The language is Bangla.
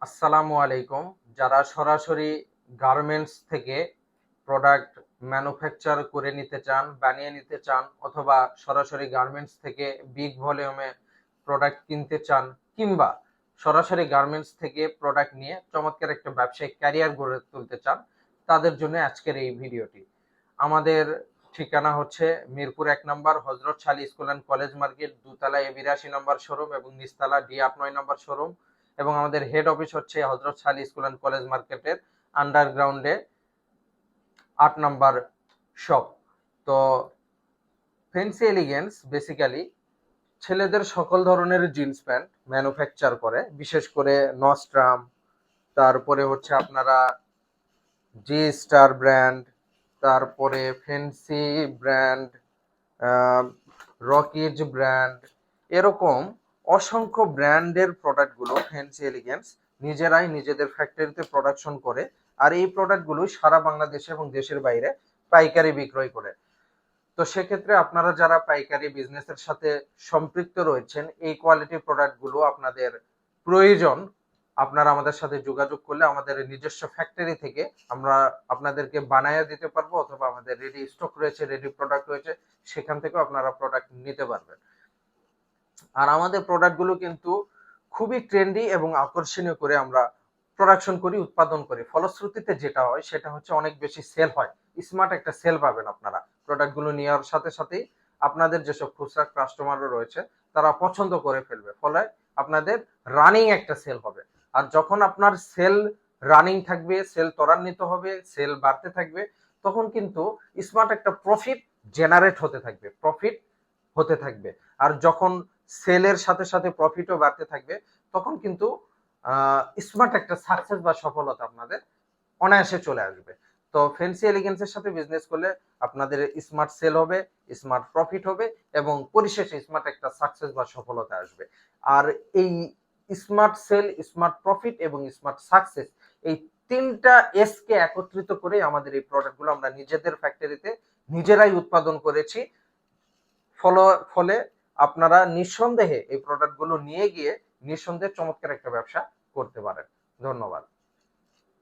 আসসালামু আলাইকুম। যারা সরাসরি গার্মেন্টস থেকে প্রোডাক্ট ম্যানুফ্যাকচার করে নিতে চান, বানিয়ে নিতে চান, অথবা সরাসরি গার্মেন্টস থেকে বিগ ভলিউমে প্রোডাক্ট কিনতে চান, কিংবা সরাসরি গার্মেন্টস থেকে প্রোডাক্ট নিয়ে চমৎকার একটা ব্যবসায়িক ক্যারিয়ার গড়ে তুলতে চান, তাদের জন্য আজকের এই ভিডিওটি। আমাদের ঠিকানা হচ্ছে মিরপুর ১ নম্বর হযরত শালী স্কুল অ্যান্ড কলেজ মার্কেট, দোতলা A82 নম্বর শোরুম এবং নিচতলা D৮৯ নম্বর শোরুম, এবং আমাদের হেড অফিস হচ্ছে হযরত শালী স্কুল অ্যান্ড কলেজ মার্কেটের আন্ডারগ্রাউন্ডে ৮ নম্বর শপ। তো ফ্যান্সি এলিগেন্স বেসিক্যালি ছেলেদের সকল ধরনের জিন্স প্যান্ট ম্যানুফ্যাকচার করে, বিশেষ করে নস্ট্রাম, তারপরে হচ্ছে আপনারা জি স্টার ব্র্যান্ড, তারপরে ফ্যান্সি ব্র্যান্ড, রকিজ ব্র্যান্ড, এরকম অসংখ্য ব্র্যান্ডের প্রোডাক্টগুলো ফ্যান্সি এলিগেন্স নিজেরাই নিজেদের ফ্যাক্টরিতে প্রোডাকশন করে, আর এই প্রোডাক্টগুলো সারা বাংলাদেশে এবং দেশের বাইরে পাইকারি বিক্রয় করে। তো সেক্ষেত্রে আপনারা যারা পাইকারি বিজনেসের সাথে সম্পৃক্ত রয়েছেন, এই কোয়ালিটির প্রোডাক্টগুলো আপনাদের প্রয়োজন, আপনারা আমাদের সাথে যোগাযোগ করলে আমাদের নিজস্ব ফ্যাক্টরি থেকে আমরা আপনাদেরকে বানাইয়া দিতে পারবো, অথবা আমাদের রেডি স্টক রয়েছে, রেডি প্রোডাক্ট রয়েছে, সেখান থেকেও আপনারা প্রোডাক্ট নিতে পারবেন। আর আমাদের প্রোডাক্টগুলো কিন্তু খুবই ট্রেন্ডি এবং আকর্ষণীয় করে আমরা প্রোডাকশন করি, উৎপাদন করি। ফলশ্রুতিতে যেটা হয় সেটা হচ্ছে অনেক বেশি সেল হয়। স্মার্ট একটা সেল পাবেন আপনারা প্রোডাক্টগুলো নেওয়ার সাথে সাথেই। আপনাদের যেসব খুচরা কাস্টমাররা রয়েছে তারা পছন্দ করে ফেলবে, ফলে আপনাদের রানিং একটা সেল হবে। আর যখন আপনার সেল রানিং থাকবে, সেল ত্বরান্বিত হবে, সেল বাড়তে থাকবে, তখন কিন্তু স্মার্ট একটা প্রফিট জেনারেট হতে থাকবে। আর যখন সেলের সাথে সাথে প্রফিটও বাড়তে থাকবে, তখন কিন্তু স্মার্ট একটা সাকসেস বা সফলতা আপনাদের অনায়াসে চলে আসবে। তো ফ্যান্সি এলিগেন্সের সাথে বিজনেস করলে আপনাদের স্মার্ট সেল হবে, স্মার্ট প্রফিট হবে, এবং পরিশেষে স্মার্ট একটা সাকসেস বা সফলতা আসবে। আর এই স্মার্ট সেল, স্মার্ট প্রফিট এবং স্মার্ট সাকসেস, এই তিনটা এস কে একত্রিত করে আমাদের এই প্রোডাক্টগুলো আমরা নিজেদের ফ্যাক্টরিতে নিজেরাই উৎপাদন করেছি। ফলে আপনারা নিঃসন্দেহে এই প্রোডাক্টগুলো নিয়ে গিয়ে নিঃসন্দেহে চমৎকার একটা ব্যবসা করতে পারেন। ধন্যবাদ।